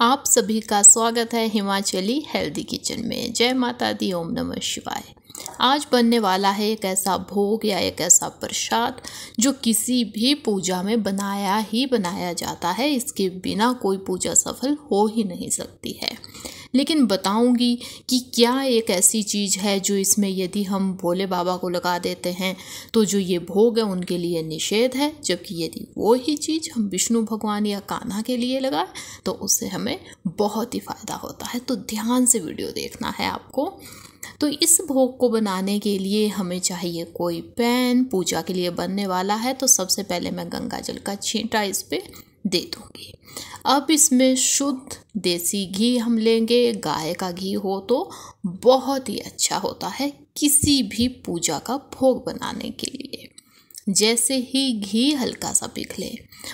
आप सभी का स्वागत है हिमाचली हेल्दी किचन में। जय माता दी, ओम नमः शिवाय। आज बनने वाला है एक ऐसा भोग या एक ऐसा प्रसाद जो किसी भी पूजा में बनाया जाता है। इसके बिना कोई पूजा सफल हो ही नहीं सकती है। लेकिन बताऊंगी कि क्या एक ऐसी चीज़ है जो इसमें यदि हम भोले बाबा को लगा देते हैं तो जो ये भोग है उनके लिए निषेध है, जबकि यदि वो ही चीज़ हम विष्णु भगवान या कान्हा के लिए लगाए तो उससे हमें बहुत ही फ़ायदा होता है। तो ध्यान से वीडियो देखना है आपको। तो इस भोग को बनाने के लिए हमें चाहिए कोई पैन। पूजा के लिए बनने वाला है तो सबसे पहले मैं गंगा जल का छींटा इस पे दे दूंगी। अब इसमें शुद्ध देसी घी हम लेंगे। गाय का घी हो तो बहुत ही अच्छा होता है किसी भी पूजा का भोग बनाने के लिए। जैसे ही घी हल्का सा पिघले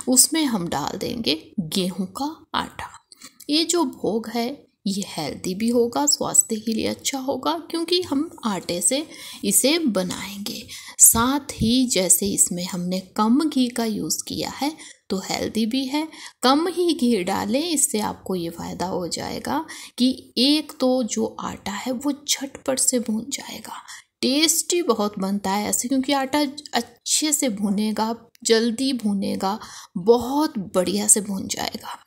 उसमें हम डाल देंगे गेहूं का आटा। ये जो भोग है ये हेल्दी भी होगा, स्वास्थ्य के लिए अच्छा होगा क्योंकि हम आटे से इसे बनाएंगे। साथ ही जैसे इसमें हमने कम घी का यूज़ किया है तो हेल्दी भी है। कम ही घी डालें, इससे आपको ये फ़ायदा हो जाएगा कि एक तो जो आटा है वो झटपट से भून जाएगा। टेस्टी बहुत बनता है ऐसे क्योंकि आटा अच्छे से भुनेगा, जल्दी भुनेगा, बहुत बढ़िया से भुन जाएगा।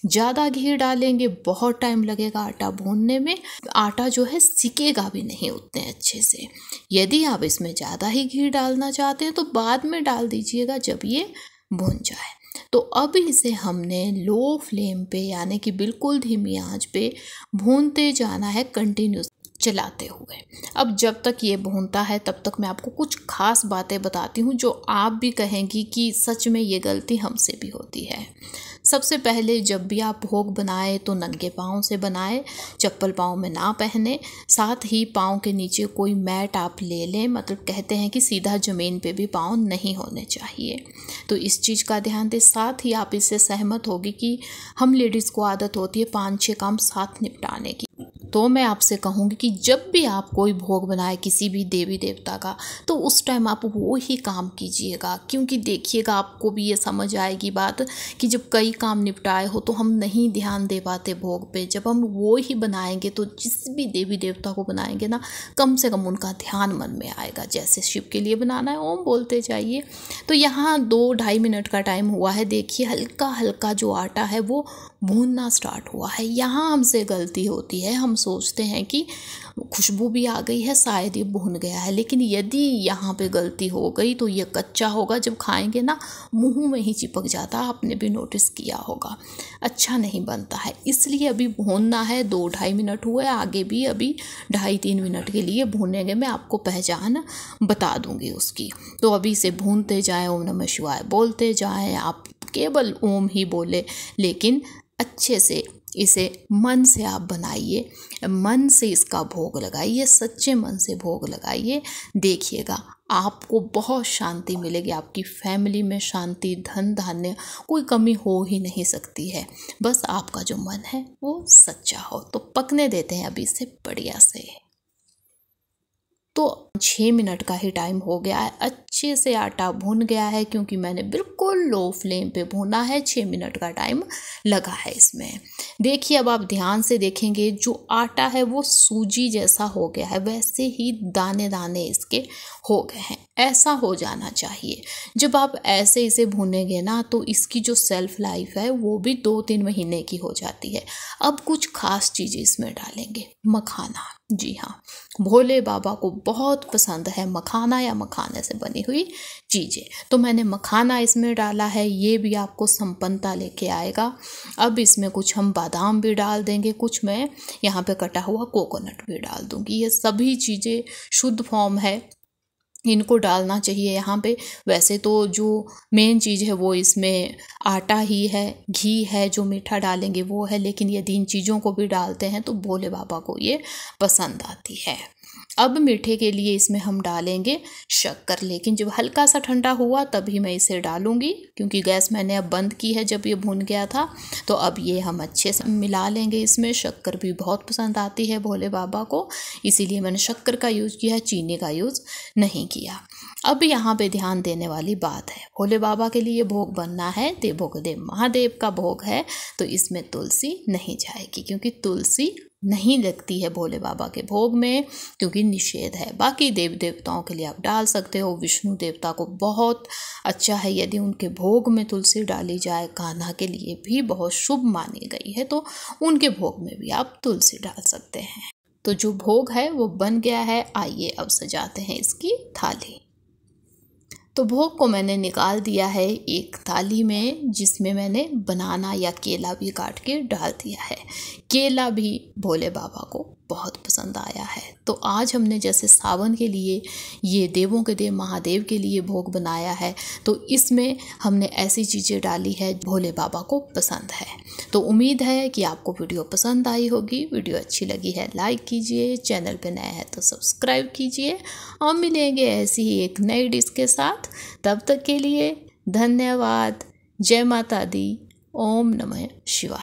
ज़्यादा घी डालेंगे बहुत टाइम लगेगा आटा भूनने में, आटा जो है सिकेगा भी नहीं उतने अच्छे से। यदि आप इसमें ज़्यादा ही घी डालना चाहते हैं तो बाद में डाल दीजिएगा जब ये भुन जाए। तो अब इसे हमने लो फ्लेम पे यानी कि बिल्कुल धीमी आंच पे भूनते जाना है, कंटिन्यूस चलाते हुए। अब जब तक ये भूनता है तब तक मैं आपको कुछ खास बातें बताती हूँ जो आप भी कहेंगी कि सच में ये गलती हमसे भी होती है। सबसे पहले जब भी आप भोग बनाए तो नंगे पाँव से बनाए, चप्पल पाँव में ना पहने। साथ ही पाँव के नीचे कोई मैट आप ले लें, मतलब कहते हैं कि सीधा ज़मीन पे भी पाँव नहीं होने चाहिए, तो इस चीज़ का ध्यान दें। साथ ही आप इससे सहमत होगी कि हम लेडीज़ को आदत होती है 5-6 काम साथ निपटाने की। तो मैं आपसे कहूँगी कि जब भी आप कोई भोग बनाए किसी भी देवी देवता का तो उस टाइम आप वो ही काम कीजिएगा, क्योंकि देखिएगा आपको भी ये समझ आएगी बात कि जब कई काम निपटाए हो तो हम नहीं ध्यान दे पाते भोग पे। जब हम वो ही बनाएंगे तो जिस भी देवी देवता को बनाएंगे ना, कम से कम उनका ध्यान मन में आएगा। जैसे शिव के लिए बनाना है ओम बोलते जाइए। तो यहाँ 2-2.5 मिनट का टाइम हुआ है। देखिए हल्का हल्का जो आटा है वो भूनना स्टार्ट हुआ है। यहाँ हमसे गलती होती है, हम सोचते हैं कि खुशबू भी आ गई है शायद ये भुन गया है, लेकिन यदि यहाँ पे गलती हो गई तो ये कच्चा होगा, जब खाएंगे ना मुंह में ही चिपक जाता है। आपने भी नोटिस किया होगा, अच्छा नहीं बनता है। इसलिए अभी भूनना है। 2-2.5 मिनट हुए, आगे भी अभी 2.5-3 मिनट के लिए भूनेंगे। मैं आपको पहचान बता दूंगी उसकी। तो अभी इसे भूनते जाएं, ओम नमः शिवाय बोलते जाएं। आप केवल ओम ही बोले, लेकिन अच्छे से इसे मन से आप बनाइए, मन से इसका भोग लगाइए, सच्चे मन से भोग लगाइए। देखिएगा आपको बहुत शांति मिलेगी, आपकी फैमिली में शांति, धन धान्य कोई कमी हो ही नहीं सकती है। बस आपका जो मन है वो सच्चा हो। तो पकने देते हैं अभी इसे बढ़िया से। तो 6 मिनट का ही टाइम हो गया है, अच्छे से आटा भुन गया है क्योंकि मैंने बिल्कुल लो फ्लेम पे भुना है। 6 मिनट का टाइम लगा है इसमें। देखिए अब आप ध्यान से देखेंगे जो आटा है वो सूजी जैसा हो गया है, वैसे ही दाने दाने इसके हो गए हैं। ऐसा हो जाना चाहिए। जब आप ऐसे इसे भूनेंगे ना तो इसकी जो सेल्फ लाइफ है वो भी 2-3 महीने की हो जाती है। अब कुछ खास चीज़ें इसमें डालेंगे। मखाना, जी हाँ, भोले बाबा को बहुत पसंद है मखाना या मखाने से बनी हुई चीज़ें। तो मैंने मखाना इसमें डाला है, ये भी आपको संपन्नता लेके आएगा। अब इसमें कुछ हम बादाम भी डाल देंगे, कुछ मैं यहाँ पे कटा हुआ कोकोनट भी डाल दूँगी। ये सभी चीज़ें शुद्ध फॉर्म है, इनको डालना चाहिए यहाँ पे। वैसे तो जो मेन चीज़ है वो इसमें आटा ही है, घी है, जो मीठा डालेंगे वो है, लेकिन यदि इन चीज़ों को भी डालते हैं तो भोले बाबा को ये पसंद आती है। अब मीठे के लिए इसमें हम डालेंगे शक्कर, लेकिन जब हल्का सा ठंडा हुआ तभी मैं इसे डालूंगी क्योंकि गैस मैंने अब बंद की है जब ये भुन गया था। तो अब ये हम अच्छे से मिला लेंगे। इसमें शक्कर भी बहुत पसंद आती है भोले बाबा को, इसीलिए मैंने शक्कर का यूज़ किया है, चीनी का यूज़ नहीं किया। अब यहाँ पे ध्यान देने वाली बात है, भोले बाबा के लिए भोग बनना है, देवों के देव महादेव का भोग है, तो इसमें तुलसी नहीं जाएगी, क्योंकि तुलसी नहीं लगती है भोले बाबा के भोग में, क्योंकि निषेध है। बाकी देव देवताओं के लिए आप डाल सकते हो। विष्णु देवता को बहुत अच्छा है यदि उनके भोग में तुलसी डाली जाए। कान्हा के लिए भी बहुत शुभ मानी गई है, तो उनके भोग में भी आप तुलसी डाल सकते हैं। तो जो भोग है वो बन गया है। आइए अब सजाते हैं इसकी थाली। तो भोग को मैंने निकाल दिया है एक थाली में, जिसमें मैंने बनाना या केला भी काट के डाल दिया है। केला भी भोले बाबा को बहुत पसंद आया है। तो आज हमने जैसे सावन के लिए ये देवों के देव महादेव के लिए भोग बनाया है, तो इसमें हमने ऐसी चीज़ें डाली है भोले बाबा को पसंद है। तो उम्मीद है कि आपको वीडियो पसंद आई होगी। वीडियो अच्छी लगी है लाइक कीजिए, चैनल पे नया है तो सब्सक्राइब कीजिए, और मिलेंगे ऐसी ही एक नई डिश के साथ। तब तक के लिए धन्यवाद। जय माता दी। ओम नमः शिवाय।